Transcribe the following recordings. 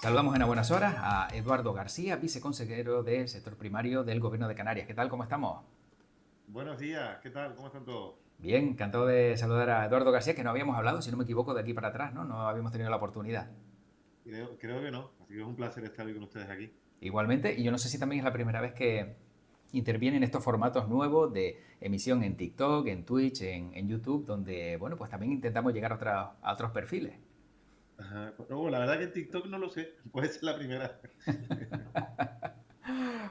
Saludamos en buenas horas a Eduardo García, viceconsejero del sector primario del Gobierno de Canarias. ¿Qué tal? ¿Cómo estamos? Buenos días, ¿qué tal? ¿Cómo están todos? Bien, encantado de saludar a Eduardo García, que no habíamos hablado, si no me equivoco, de aquí para atrás, ¿no? No habíamos tenido la oportunidad. Creo que no, así que es un placer estar hoy con ustedes aquí. Igualmente, y yo no sé si también es la primera vez que intervienen estos formatos nuevos de emisión en TikTok, en Twitch, en YouTube, donde, bueno, pues también intentamos llegar a otros perfiles. Ajá, pero bueno, la verdad que en TikTok no lo sé, puede ser la primera.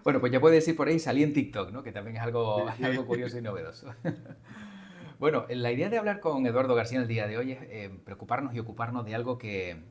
Bueno, pues ya puedes ir por ahí, salí en TikTok, ¿no? Que también es algo, Sí, sí. algo curioso y novedoso. Bueno, la idea de hablar con Eduardo García en el día de hoy es preocuparnos y ocuparnos de algo que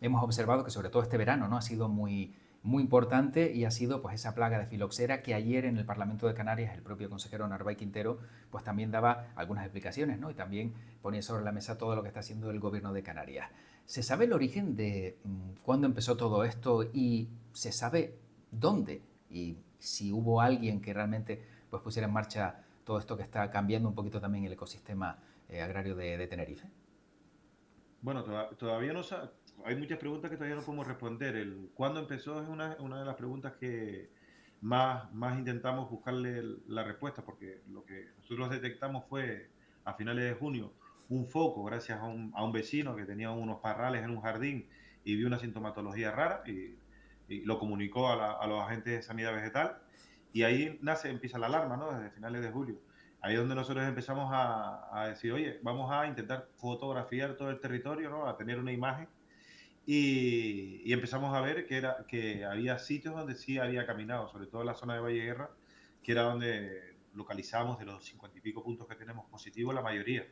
hemos observado que sobre todo este verano, ¿no? Ha sido muy importante y ha sido pues esa plaga de filoxera que ayer en el Parlamento de Canarias el propio consejero Narváez Quintero pues también daba algunas explicaciones, ¿no? Y también ponía sobre la mesa todo lo que está haciendo el gobierno de Canarias. ¿Se sabe el origen de cuándo empezó todo esto y se sabe dónde? Y si hubo alguien que realmente pues pusiera en marcha todo esto que está cambiando un poquito también el ecosistema agrario de Tenerife. Bueno, todavía no hay muchas preguntas que todavía no podemos responder. El cuándo empezó es una de las preguntas que más intentamos buscarle la respuesta, porque lo que nosotros detectamos fue a finales de junio un foco gracias a un vecino que tenía unos parrales en un jardín y vio una sintomatología rara y lo comunicó a los agentes de sanidad vegetal y ahí empieza la alarma, ¿no? Desde finales de julio. Ahí es donde nosotros empezamos a decir, oye, vamos a intentar fotografiar todo el territorio, ¿no? A tener una imagen. Y empezamos a ver que había sitios donde sí había caminado, sobre todo en la zona de Valle Guerra, que era donde localizamos de los 50 y pico puntos que tenemos positivos la mayoría.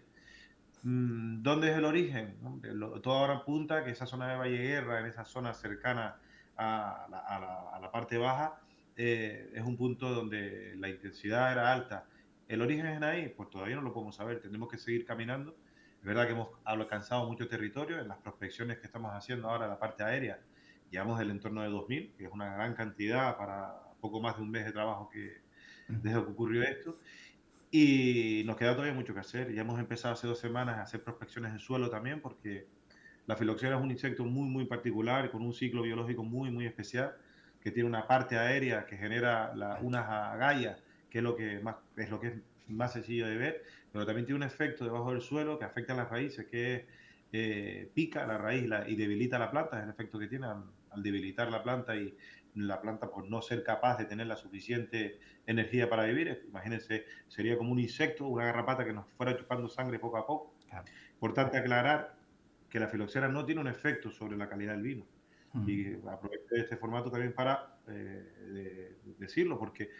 ¿Dónde es el origen? Hombre, todo ahora apunta que esa zona de Valle Guerra, en esa zona cercana a la parte baja, es un punto donde la intensidad era alta. ¿El origen es ahí? Pues todavía no lo podemos saber, tendremos que seguir caminando. Es verdad que hemos alcanzado mucho territorio en las prospecciones que estamos haciendo ahora en la parte aérea. Llevamos el entorno de 2000, que es una gran cantidad para poco más de un mes de trabajo que desde que ocurrió esto. Y nos queda todavía mucho que hacer. Ya hemos empezado hace 2 semanas a hacer prospecciones en suelo también, porque la filoxera es un insecto muy particular, con un ciclo biológico muy especial, que tiene una parte aérea que genera unas agallas, que es lo que es más sencillo de ver, pero también tiene un efecto debajo del suelo que afecta a las raíces, que pica la raíz y debilita la planta, es el efecto que tiene al debilitar la planta y la planta por no ser capaz de tener la suficiente energía para vivir. Imagínense, sería como un insecto, una garrapata que nos fuera chupando sangre poco a poco. Claro. Importante aclarar que la filoxera no tiene un efecto sobre la calidad del vino. Y aprovecho este formato también para decirlo, porque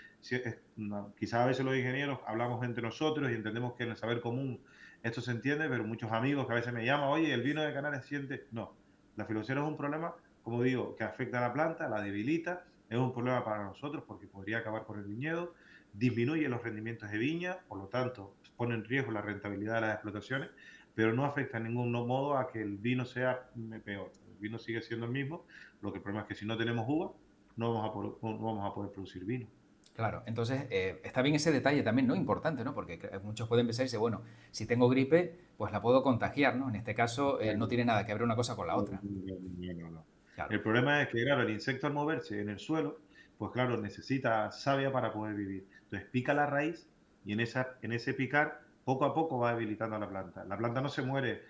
quizás a veces los ingenieros hablamos entre nosotros y entendemos que en el saber común esto se entiende, pero muchos amigos que a veces me llaman, oye, el vino de Canarias siente. No, la filoxera es un problema, como digo, que afecta a la planta, la debilita, es un problema para nosotros porque podría acabar con el viñedo, disminuye los rendimientos de viña, por lo tanto, pone en riesgo la rentabilidad de las explotaciones, pero no afecta en ningún modo a que el vino sea peor. El vino sigue siendo el mismo, lo que el problema es que si no tenemos uva, no vamos a poder producir vino. Claro, entonces está bien ese detalle también, ¿no? Importante, ¿no? Porque muchos pueden pensar y decir, bueno, si tengo gripe, pues la puedo contagiar, ¿no? En este caso no tiene nada que ver una cosa con la otra. No. Claro. El problema es que, claro, el insecto al moverse en el suelo, pues claro, necesita savia para poder vivir. Entonces pica la raíz y en ese picar, poco a poco va debilitando a la planta. La planta no se muere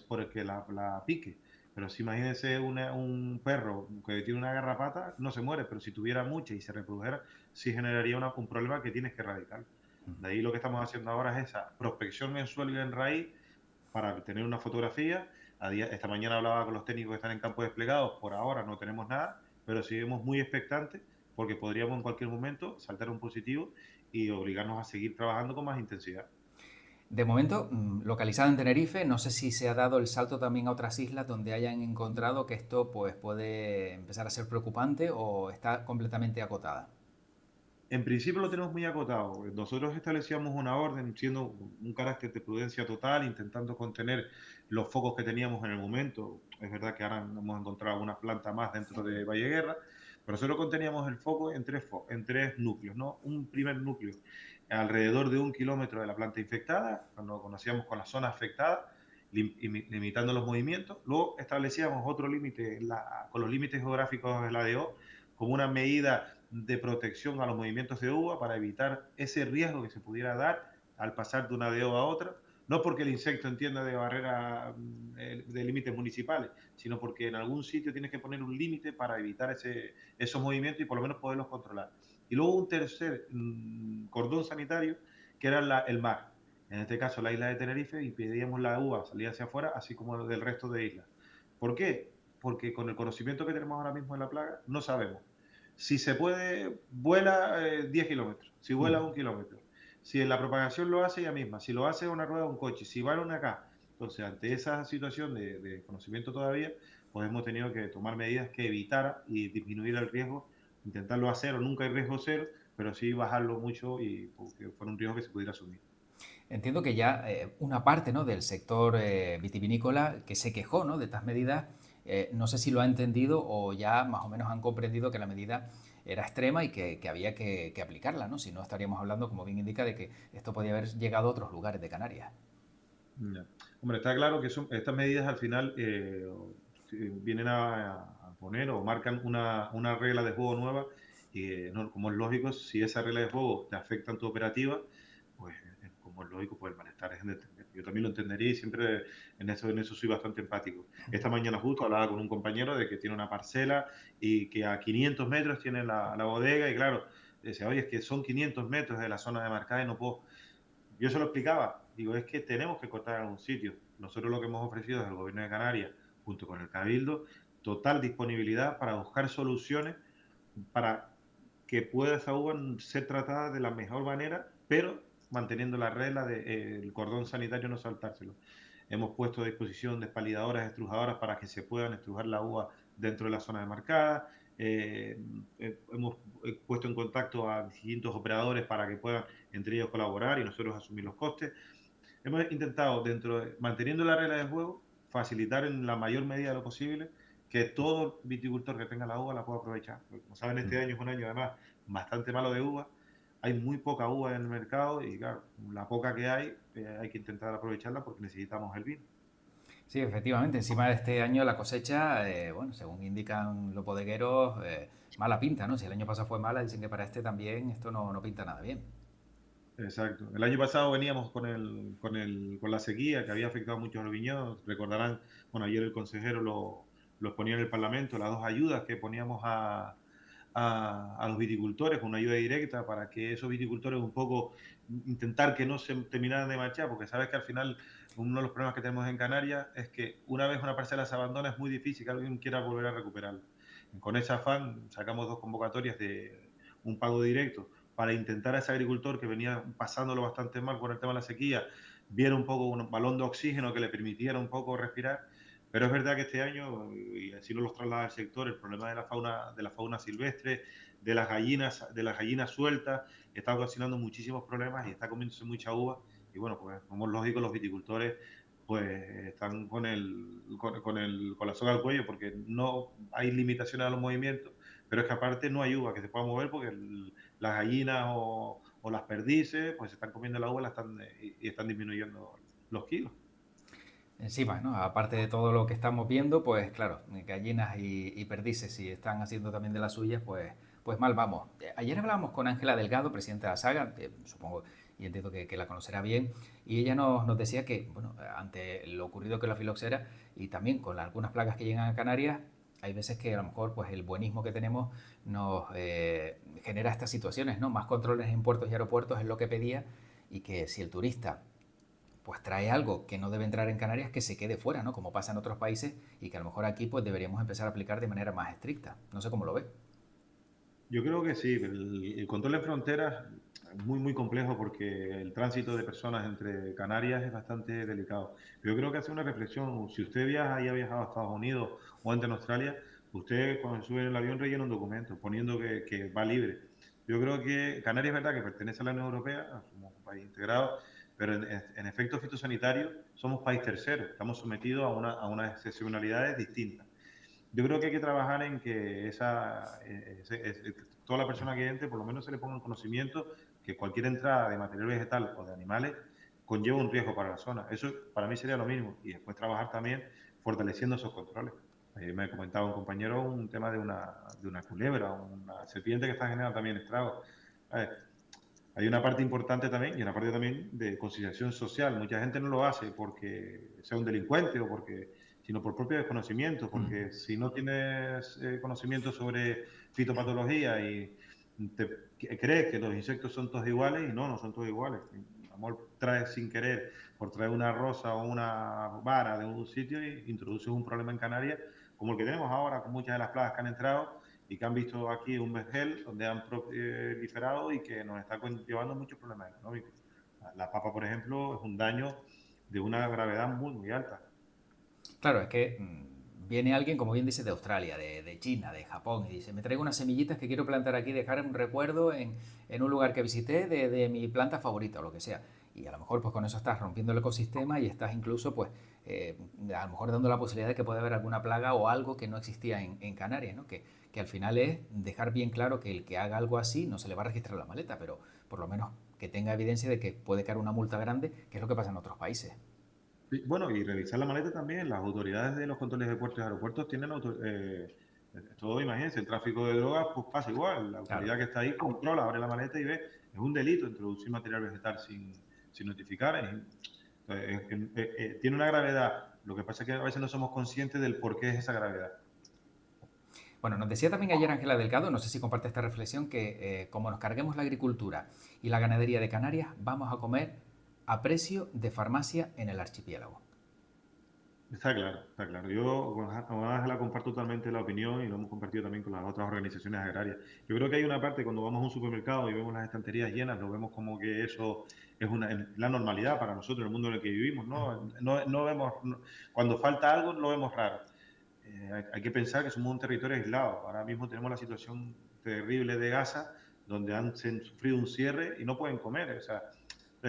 por el que la pique, pero si imagínense un perro que tiene una garrapata, no se muere, pero si tuviera mucha y se reprodujera, sí generaría un problema que tienes que erradicar. De ahí lo que estamos haciendo ahora es esa prospección en suelo y en raíz para tener una fotografía. Esta mañana hablaba con los técnicos que están en campo desplegados, por ahora no tenemos nada, pero seguimos muy expectantes porque podríamos en cualquier momento saltar un positivo y obligarnos a seguir trabajando con más intensidad. De momento, localizado en Tenerife, no sé si se ha dado el salto también a otras islas donde hayan encontrado que esto pues, puede empezar a ser preocupante o está completamente acotada. En principio lo tenemos muy acotado. Nosotros establecíamos una orden siendo un carácter de prudencia total, intentando contener los focos que teníamos en el momento. Es verdad que ahora hemos encontrado una planta más dentro de Valle Guerra, pero nosotros conteníamos el foco en tres núcleos, ¿no? Un primer núcleo alrededor de 1 kilómetro de la planta infectada, cuando conocíamos con la zona afectada, limitando los movimientos. Luego establecíamos otro límite con los límites geográficos de la ADO como una medida de protección a los movimientos de uva para evitar ese riesgo que se pudiera dar al pasar de una ADO a otra. No porque el insecto entienda de barrera de límites municipales, sino porque en algún sitio tienes que poner un límite para evitar esos movimientos y por lo menos poderlos controlar. Y luego un tercer cordón sanitario, que era el mar. En este caso, la isla de Tenerife, y pedíamos la uva salir hacia afuera, así como del resto de islas. ¿Por qué? Porque con el conocimiento que tenemos ahora mismo en la plaga, no sabemos. Si se puede, vuela 10 kilómetros, si vuela 1 kilómetro. Si la propagación lo hace ella misma, si lo hace una rueda de un coche, si va una acá. Entonces, ante esa situación de conocimiento todavía, pues hemos tenido que tomar medidas que evitara y disminuir el riesgo, intentarlo a cero, nunca hay riesgo cero, pero sí bajarlo mucho y porque fuera un riesgo que se pudiera asumir. Entiendo que ya una parte, ¿no?, del sector vitivinícola que se quejó, ¿no?, de estas medidas, no sé si lo ha entendido o ya más o menos han comprendido que la medida era extrema y que había que aplicarla, ¿no? Si no estaríamos hablando, como bien indica, de que esto podía haber llegado a otros lugares de Canarias. Ya. Hombre, está claro que estas medidas al final vienen a poner o marcan una regla de juego nueva y como es lógico, si esa regla de juego te afecta en tu operativa, pues como es lógico, pues el malestar es de entender. Yo también lo entendería y siempre en eso soy bastante empático. Esta mañana justo hablaba con un compañero de que tiene una parcela y que a 500 metros tiene la bodega y claro, decía, oye, es que son 500 metros de la zona de marcada y no puedo. Yo se lo explicaba, digo, es que tenemos que cortar en algún sitio. Nosotros lo que hemos ofrecido desde el Gobierno de Canarias, junto con el Cabildo, total disponibilidad para buscar soluciones para que pueda esa uva ser tratada de la mejor manera, pero manteniendo la regla del cordón sanitario no saltárselo. Hemos puesto a disposición despalidadoras, estrujadoras para que se puedan estrujar la uva dentro de la zona demarcada. Hemos puesto en contacto a distintos operadores para que puedan entre ellos colaborar y nosotros asumir los costes. Hemos intentado, manteniendo la regla del juego, facilitar en la mayor medida de lo posible que todo viticultor que tenga la uva la pueda aprovechar. Porque, como saben, este año es un año además bastante malo de uva. Hay muy poca uva en el mercado y claro, la poca que hay que intentar aprovecharla porque necesitamos el vino. Sí, efectivamente, encima de este año la cosecha, bueno, según indican los bodegueros, mala pinta, ¿no? Si el año pasado fue mala, dicen que para este también esto no pinta nada bien. Exacto. El año pasado veníamos con la sequía que había afectado mucho a los viñedos. Recordarán, bueno, ayer el consejero lo ponía en el Parlamento, las dos ayudas que poníamos a los viticultores, con una ayuda directa para que esos viticultores un poco intentar que no se terminaran de marchar, porque sabes que al final uno de los problemas que tenemos en Canarias es que una vez una parcela se abandona es muy difícil que alguien quiera volver a recuperarla. Con ese afán sacamos dos convocatorias de un pago directo para intentar a ese agricultor que venía pasándolo bastante mal por el tema de la sequía, viera un poco un balón de oxígeno que le permitiera un poco respirar. Pero es verdad que este año, y así nos lo traslada el sector, el problema de la fauna silvestre, de las gallinas sueltas, está ocasionando muchísimos problemas y está comiéndose mucha uva. Y bueno, pues como es lógico, los viticultores pues están con la soga al cuello porque no hay limitaciones a los movimientos, pero es que aparte no hay uva que se pueda mover porque las gallinas o las perdices pues están comiendo la uva y están disminuyendo los kilos. Encima, ¿no? Aparte de todo lo que estamos viendo, pues claro, gallinas y perdices, si están haciendo también de las suyas, pues mal vamos. Ayer hablábamos con Ángela Delgado, presidenta de la Saga, que supongo y entiendo que la conocerá bien, y ella nos decía que, bueno, ante lo ocurrido con la filoxera y también con algunas plagas que llegan a Canarias, hay veces que a lo mejor pues el buenismo que tenemos nos genera estas situaciones, ¿no? Más controles en puertos y aeropuertos es lo que pedía, y que si el turista pues trae algo que no debe entrar en Canarias, que se quede fuera, ¿no? Como pasa en otros países y que a lo mejor aquí pues deberíamos empezar a aplicar de manera más estricta. No sé cómo lo ve. Yo creo que sí, el control de fronteras es muy, muy complejo porque el tránsito de personas entre Canarias es bastante delicado. Yo creo que hace una reflexión, si usted viaja y ha viajado a Estados Unidos o antes en Australia, usted cuando sube en el avión rellena un documento poniendo que va libre. Yo creo que Canarias es verdad que pertenece a la Unión Europea, somos un país integrado, pero en efectos fitosanitarios somos país tercero, estamos sometidos a unas excepcionalidades distintas. Yo creo que hay que trabajar en que toda la persona que entre por lo menos se le ponga en conocimiento que cualquier entrada de material vegetal o de animales conlleva un riesgo para la zona. Eso para mí sería lo mismo. Y después trabajar también fortaleciendo esos controles. Me comentaba un compañero un tema de una culebra, una serpiente que está generando también estragos. Hay una parte importante también y una parte también de conciliación social. Mucha gente no lo hace porque sea un delincuente o porque, sino por propio desconocimiento, porque si no tienes conocimiento sobre fitopatología y crees que los insectos son todos iguales y no son todos iguales. A lo mejor traes sin querer, por traer una rosa o una vara de un sitio y introduces un problema en Canarias, como el que tenemos ahora con muchas de las plagas que han entrado y que han visto aquí un vergel donde han proliferado y que nos está llevando muchos problemas económicos. La papa, por ejemplo, es un daño de una gravedad muy, muy alta. Claro, es que viene alguien, como bien dice, de Australia, de China, de Japón, y dice, me traigo unas semillitas que quiero plantar aquí, dejar un recuerdo en un lugar que visité de mi planta favorita o lo que sea. Y a lo mejor pues con eso estás rompiendo el ecosistema y estás incluso pues a lo mejor dando la posibilidad de que pueda haber alguna plaga o algo que no existía en Canarias, ¿no? Que al final es dejar bien claro que el que haga algo así no se le va a registrar la maleta, pero por lo menos que tenga evidencia de que puede caer una multa grande, que es lo que pasa en otros países. Sí, bueno, y revisar la maleta también. Las autoridades de los controles de puertos y aeropuertos tienen todo, imagínense, el tráfico de drogas, pues pasa igual. La Claro. autoridad que está ahí controla, abre la maleta y ve. Es un delito introducir material vegetal sin notificar. Tiene una gravedad. Lo que pasa es que a veces no somos conscientes del por qué es esa gravedad. Bueno, nos decía también ayer Ángela Delgado, no sé si comparte esta reflexión, que como nos carguemos la agricultura y la ganadería de Canarias, vamos a comer a precio de farmacia en el archipiélago. Está claro, está claro. Yo con Ángela comparto totalmente la opinión y lo hemos compartido también con las otras organizaciones agrarias. Yo creo que hay una parte cuando vamos a un supermercado y vemos las estanterías llenas, lo vemos como que eso es la normalidad para nosotros, en el mundo en el que vivimos, ¿no? No vemos, cuando falta algo lo vemos raro. Hay que pensar que somos un territorio aislado. Ahora mismo tenemos la situación terrible de Gaza, donde se han sufrido un cierre y no pueden comer. O sea,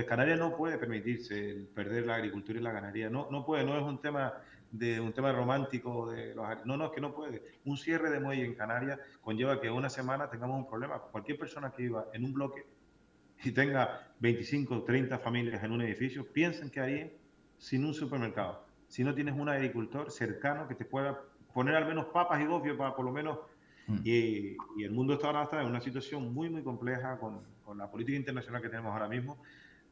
Canarias no puede permitirse el perder la agricultura y la ganadería. No puede, no es un tema romántico de no, es que no puede. Un cierre de muelle en Canarias conlleva que una semana tengamos un problema. Cualquier persona que viva en un bloque y tenga 25 o 30 familias en un edificio, piensen que harían sin un supermercado. Si no tienes un agricultor cercano que te pueda poner al menos papas y gofio para por lo menos. Y el mundo ahora está en una situación muy, muy compleja con la política internacional que tenemos ahora mismo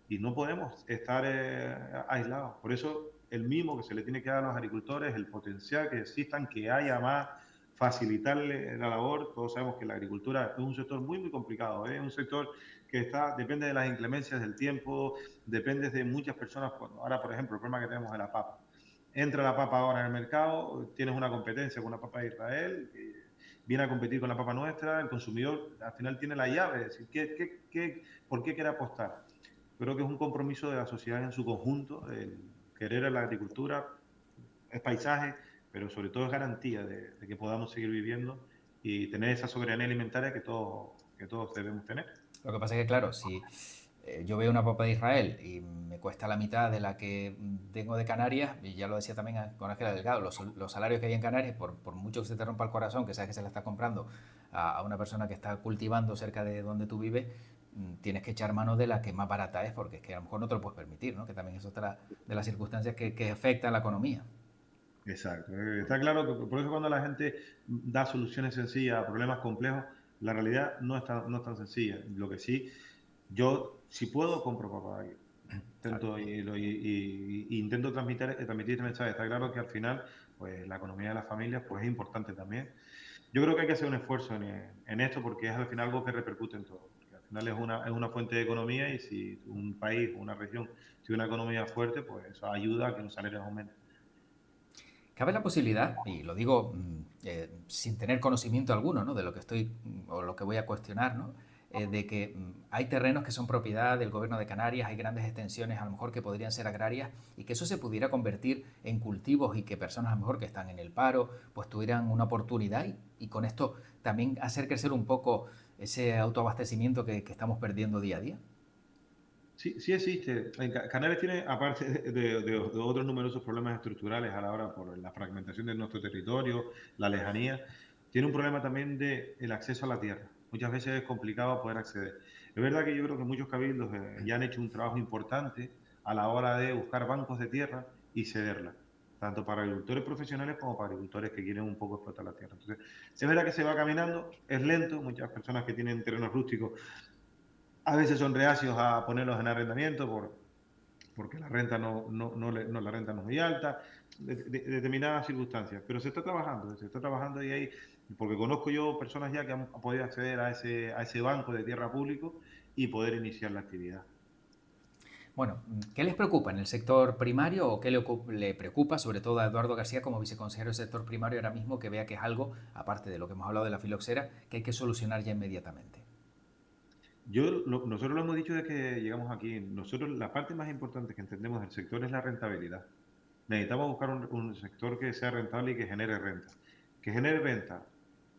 y no podemos estar aislados. Por eso el mimo que se le tiene que dar a los agricultores, el potencial que existan, que haya más, facilitarle la labor. Todos sabemos que la agricultura es un sector muy, muy complicado, es un sector que depende de las inclemencias del tiempo, depende de muchas personas. Ahora, por ejemplo, el problema que tenemos es la papa. Entra la papa ahora en el mercado, tienes una competencia con una papa de Israel, viene a competir con la papa nuestra, el consumidor al final tiene la llave, es decir, ¿por qué quiere apostar? Creo que es un compromiso de la sociedad en su conjunto, el querer a la agricultura, es paisaje, pero sobre todo es garantía de que podamos seguir viviendo y tener esa soberanía alimentaria que todos debemos tener. Lo que pasa es que, claro, si yo veo una papa de Israel y me cuesta la mitad de la que tengo de Canarias, y ya lo decía también con Ángela Delgado, los salarios que hay en Canarias, por mucho que se te rompa el corazón, que sabes que se la estás comprando a una persona que está cultivando cerca de donde tú vives, tienes que echar mano de la que más barata es, porque es que a lo mejor no te lo puedes permitir, ¿no? Que también es otra de las circunstancias que afectan a la economía. Exacto. Está claro que por eso cuando la gente da soluciones sencillas a problemas complejos, la realidad no es tan sencilla. Lo que sí, yo si puedo compro papá. Claro. Intento y intento transmitir este mensaje. Está claro que al final, pues la economía de las familias pues es importante también. Yo creo que hay que hacer un esfuerzo en esto porque es al final algo que repercute en todo. Porque al final es una fuente de economía y si un país o una región tiene una economía fuerte, pues eso ayuda a que los salarios aumenten. Cabe la posibilidad, y lo digo sin tener conocimiento alguno, ¿no? De lo que estoy o lo que voy a cuestionar, ¿no? De que hay terrenos que son propiedad del gobierno de Canarias, hay grandes extensiones a lo mejor que podrían ser agrarias y que eso se pudiera convertir en cultivos y que personas a lo mejor que están en el paro pues tuvieran una oportunidad y con esto también hacer crecer un poco ese autoabastecimiento que estamos perdiendo día a día. Sí, sí existe. Canarias tiene, aparte de otros numerosos problemas estructurales a la hora por la fragmentación de nuestro territorio, la lejanía, tiene un problema también de el acceso a la tierra. Muchas veces es complicado poder acceder. Es verdad que yo creo que muchos cabildos ya han hecho un trabajo importante a la hora de buscar bancos de tierra y cederla, tanto para agricultores profesionales como para agricultores que quieren un poco explotar la tierra. Entonces, es verdad que se va caminando, es lento, muchas personas que tienen terrenos rústicos a veces son reacios a ponerlos en arrendamiento porque la renta la renta no es muy alta, determinadas circunstancias, pero se está trabajando y ahí, porque conozco yo personas ya que han podido acceder a ese banco de tierra público y poder iniciar la actividad. Bueno, ¿qué les preocupa en el sector primario o qué le preocupa sobre todo a Eduardo García como viceconsejero del sector primario ahora mismo que vea que es algo, aparte de lo que hemos hablado de la filoxera, que hay que solucionar ya inmediatamente? Nosotros lo hemos dicho desde que llegamos aquí. Nosotros la parte más importante que entendemos del sector es la rentabilidad. Necesitamos buscar un sector que sea rentable y que genere renta. Que genere renta,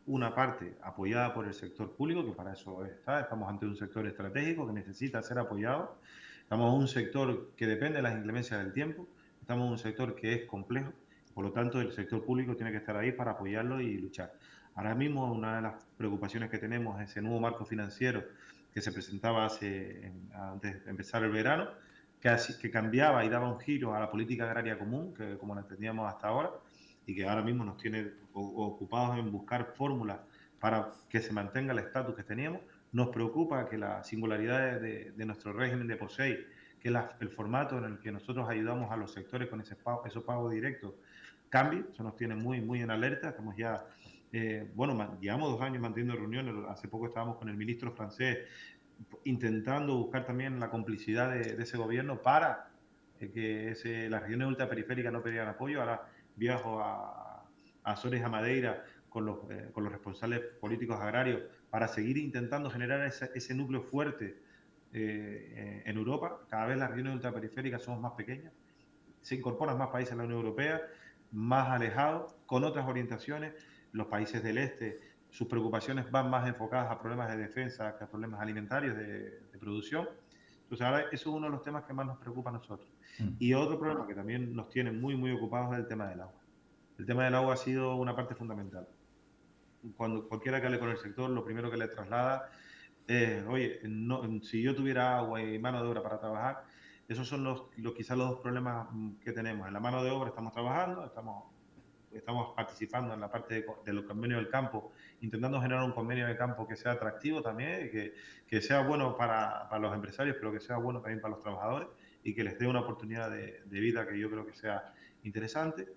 una parte apoyada por el sector público, que para eso está. Estamos ante un sector estratégico que necesita ser apoyado. Estamos en un sector que depende de las inclemencias del tiempo. Estamos en un sector que es complejo. Por lo tanto, el sector público tiene que estar ahí para apoyarlo y luchar. Ahora mismo, una de las preocupaciones que tenemos es ese nuevo marco financiero que se presentaba antes de empezar el verano, que cambiaba y daba un giro a la política agraria común, que como la entendíamos hasta ahora, y que ahora mismo nos tiene ocupados en buscar fórmulas para que se mantenga el estatus que teníamos. Nos preocupa que la singularidad de nuestro régimen de POSEI, que es el formato en el que nosotros ayudamos a los sectores con esos pagos directos, cambie. Eso nos tiene muy, muy en alerta. Estamos ya bueno, llevamos 2 años manteniendo reuniones. Hace poco estábamos con el ministro francés intentando buscar también la complicidad de ese gobierno para que las regiones ultraperiféricas no pidieran apoyo. Ahora viajo a Azores, a Madeira, con los responsables políticos agrarios para seguir intentando generar ese núcleo fuerte en Europa. Cada vez las regiones ultraperiféricas somos más pequeñas, se incorporan más países a la Unión Europea, más alejados, con otras orientaciones. Los países del este, sus preocupaciones van más enfocadas a problemas de defensa que a problemas alimentarios de producción. Entonces, ahora eso es uno de los temas que más nos preocupa a nosotros. Mm. Y otro problema que también nos tiene muy, muy ocupados es el tema del agua. El tema del agua ha sido una parte fundamental. Cuando cualquiera que hable con el sector, lo primero que le traslada es, oye, no, si yo tuviera agua y mano de obra para trabajar, esos son quizás los dos problemas que tenemos. En la mano de obra estamos trabajando, estamos participando en la parte de los convenios del campo, intentando generar un convenio de campo que sea atractivo también, que sea bueno para los empresarios, pero que sea bueno también para los trabajadores y que les dé una oportunidad de vida que yo creo que sea interesante.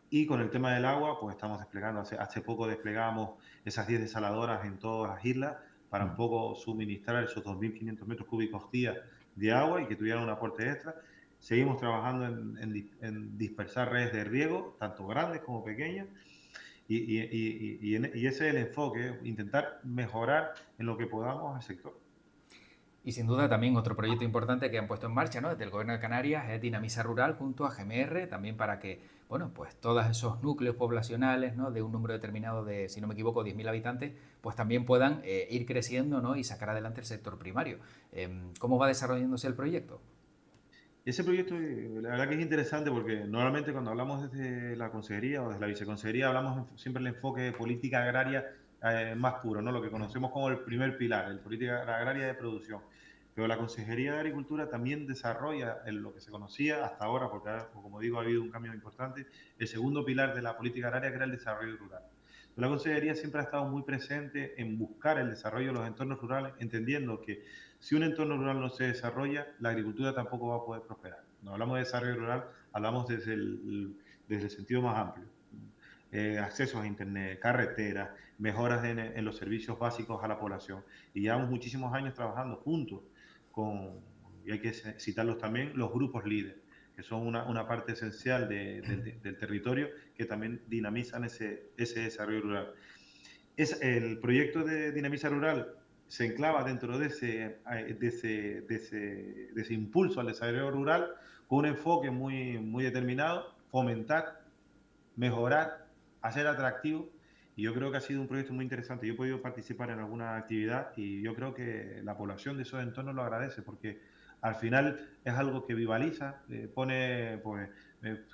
Y con el tema del agua, pues estamos desplegando, hace poco desplegamos esas 10 desaladoras en todas las islas para un poco suministrar esos 2.500 metros cúbicos día de agua y que tuvieran un aporte extra. Seguimos trabajando en dispersar redes de riego, tanto grandes como pequeñas, y ese es el enfoque, intentar mejorar en lo que podamos al sector. Y sin duda también otro proyecto importante que han puesto en marcha, ¿no?, desde el Gobierno de Canarias es Dinamisa Rural junto a GMR, también para que, bueno, pues todos esos núcleos poblacionales, ¿no?, de un número determinado de, si no me equivoco, 10.000 habitantes, pues también puedan ir creciendo, ¿no?, y sacar adelante el sector primario. ¿Cómo va desarrollándose el proyecto? Ese proyecto, la verdad que es interesante porque normalmente cuando hablamos desde la consejería o desde la viceconsejería hablamos siempre el enfoque de política agraria más puro, ¿no? Lo que conocemos como el primer pilar, el política agraria de producción. Pero la Consejería de Agricultura también desarrolla en lo que se conocía hasta ahora, porque como digo ha habido un cambio importante, el segundo pilar de la política agraria que era el desarrollo rural. La Consejería siempre ha estado muy presente en buscar el desarrollo de los entornos rurales, entendiendo que si un entorno rural no se desarrolla, la agricultura tampoco va a poder prosperar. Cuando hablamos de desarrollo rural, hablamos desde el sentido más amplio. Accesos a Internet, carreteras, mejoras en los servicios básicos a la población. Y llevamos muchísimos años trabajando juntos con, y hay que citarlos también, los grupos líderes, que son una parte esencial del territorio que también dinamizan ese desarrollo rural. El proyecto de Dinamiza Rural se enclava dentro de ese impulso al desarrollo rural con un enfoque muy, muy determinado, fomentar, mejorar, hacer atractivo. Y yo creo que ha sido un proyecto muy interesante. Yo he podido participar en alguna actividad y yo creo que la población de esos entornos lo agradece porque al final es algo que vivaliza,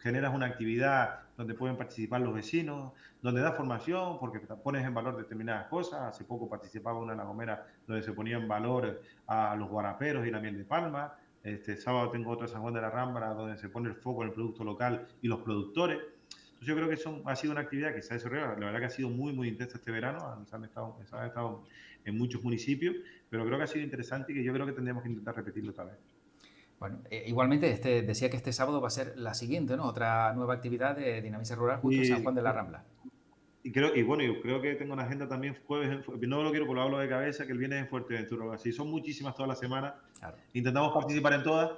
generas una actividad donde pueden participar los vecinos, donde da formación porque pones en valor determinadas cosas. Hace poco participaba una en La Gomera donde se ponía en valor a los guaraperos y la miel de palma. Este sábado tengo otro San Juan de la Rambla, donde se pone el foco en el producto local y los productores. Entonces yo creo que ha sido una actividad que se ha desarrollado. La verdad que ha sido muy, muy intensa este verano. Se han estado en muchos municipios, pero creo que ha sido interesante y que yo creo que tendríamos que intentar repetirlo otra vez. Bueno, igualmente decía que este sábado va a ser la siguiente, ¿no? Otra nueva actividad de Dinamiza Rural justo en San Y, Juan de la Rambla. bueno, yo creo que tengo una agenda también jueves, no lo quiero porque lo hablo de cabeza, que el viernes en Fuerteventura o algo así. Son muchísimas todas las semanas. Claro. Intentamos participar en todas,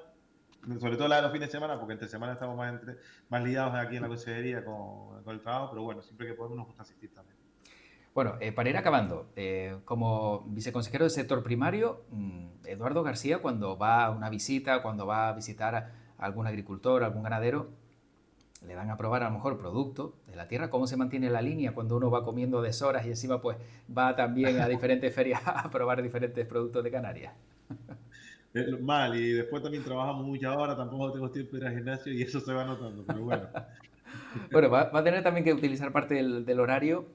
sobre todo la de los fines de semana, porque entre semana estamos más liados aquí en la consejería con el trabajo, pero bueno, siempre que podemos nos gusta asistir también. Bueno, para ir acabando, como viceconsejero del sector primario, Eduardo García, cuando va a una visita, cuando va a visitar a algún agricultor, algún ganadero, le dan a probar a lo mejor producto de la tierra, cómo se mantiene la línea cuando uno va comiendo deshoras y encima pues va también a diferentes ferias a probar diferentes productos de Canarias. Mal, y después también trabajamos muchas horas, tampoco tengo tiempo de ir al gimnasio y eso se va notando, pero bueno. Bueno, va a tener también que utilizar parte del horario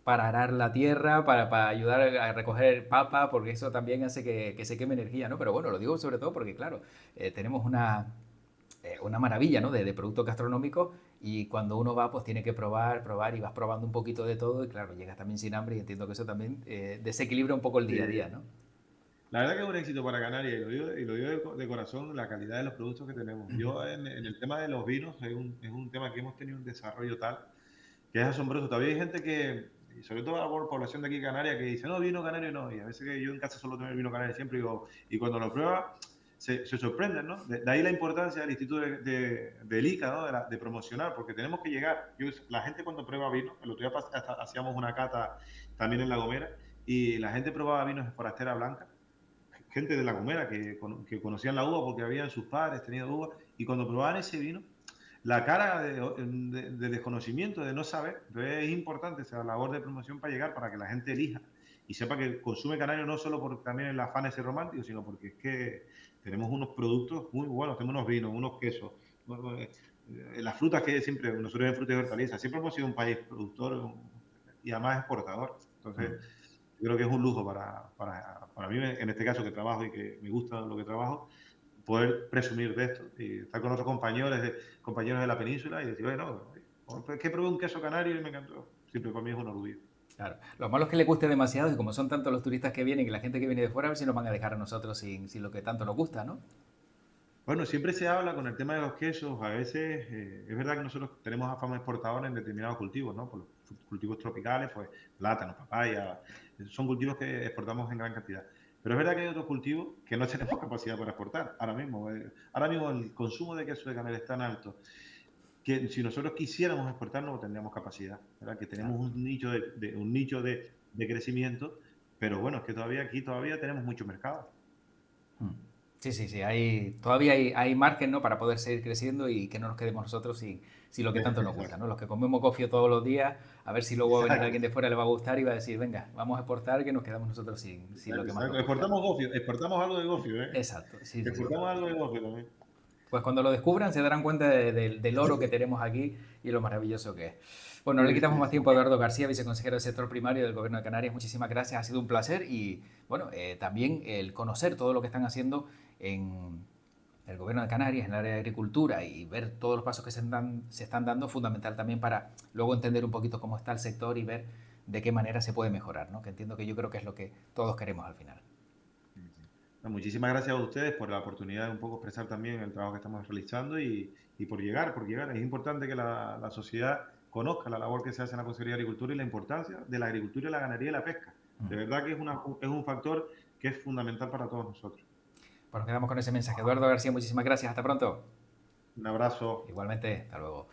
para arar la tierra, para ayudar a recoger papa, porque eso también hace que se queme energía, ¿no? Pero bueno, lo digo sobre todo porque, claro, tenemos una maravilla, ¿no? De productos gastronómicos y cuando uno va, pues tiene que probar y vas probando un poquito de todo y, claro, llegas también sin hambre y entiendo que eso también desequilibra un poco el día a día, ¿no? La verdad que es un éxito para Canarias y lo digo de corazón, la calidad de los productos que tenemos. Yo en el tema de los vinos es un tema que hemos tenido un desarrollo tal que es asombroso. Todavía hay gente que, y sobre todo la población de aquí Canarias, que dice, no, vino canario no. Y a veces que yo en casa solo tengo el vino canario siempre digo, y cuando lo prueba se sorprenden, ¿no? De ahí la importancia del Instituto del ICA, ¿no? De promocionar, porque tenemos que llegar. La gente cuando prueba vino, el otro día hacíamos una cata también en La Gomera, y la gente probaba vinos de Forastera Blanca, gente de La Gomera que conocían la uva porque habían sus padres tenido uva, y cuando probaban ese vino, la cara de desconocimiento, de no saber. Entonces es importante esa labor de promoción para llegar, para que la gente elija y sepa que consume canario no solo por también el afán ese romántico, sino porque es que tenemos unos productos muy buenos, tenemos unos vinos, unos quesos, las frutas que siempre, nosotros en frutas y hortalizas, siempre hemos sido un país productor y además exportador. Entonces, yo creo que es un lujo para mí, en este caso que trabajo y que me gusta lo que trabajo, poder presumir de esto y estar con otros compañeros de la península y decir, bueno, es que probé un queso canario y me encantó. Siempre para mí es un orgullo. Claro. Lo malo es que le guste demasiado y como son tantos los turistas que vienen y la gente que viene de fuera, a ver si nos van a dejar a nosotros sin lo que tanto nos gusta, ¿no? Bueno, siempre se habla con el tema de los quesos. A veces es verdad que nosotros tenemos a fama exportadora en determinados cultivos, ¿no? Por los cultivos tropicales, pues plátano, papaya, son cultivos que exportamos en gran cantidad. Pero es verdad que hay otros cultivos que no tenemos capacidad para exportar ahora mismo. Ahora mismo el consumo de queso de canela es tan alto que si nosotros quisiéramos exportar no tendríamos capacidad, ¿verdad? Que tenemos un nicho de crecimiento, pero bueno, es que aquí todavía tenemos mucho mercado. Sí, sí, sí, todavía hay margen, ¿no? Para poder seguir creciendo y que no nos quedemos nosotros sin lo que tanto nos gusta, Exacto. ¿no? Los que comemos gofio todos los días, a ver si luego va a venir Exacto. alguien de fuera, le va a gustar y va a decir, venga, vamos a exportar que nos quedamos nosotros sin lo que más Exacto. nos gusta. Exportamos algo de gofio, ¿eh? Exacto, sí, sí, sí. Exportamos algo de gofio también. Pues cuando lo descubran se darán cuenta del oro que tenemos aquí y lo maravilloso que es. Bueno, no le Sí, quitamos sí, más sí. tiempo a Eduardo García, viceconsejero del sector primario del Gobierno de Canarias. Muchísimas gracias, ha sido un placer y bueno, también el conocer todo lo que están haciendo en el Gobierno de Canarias, en el área de agricultura y ver todos los pasos que se están dando, fundamental también para luego entender un poquito cómo está el sector y ver de qué manera se puede mejorar, ¿no? Que entiendo que yo creo que es lo que todos queremos al final. No, muchísimas gracias a ustedes por la oportunidad de un poco expresar también el trabajo que estamos realizando y por llegar, por llegar. Es importante que la sociedad conozca la labor que se hace en la Consejería de Agricultura y la importancia de la agricultura, la ganadería y la pesca. De verdad que es un factor que es fundamental para todos nosotros. Pues nos quedamos con ese mensaje. Eduardo García, muchísimas gracias. Hasta pronto. Un abrazo. Igualmente, hasta luego.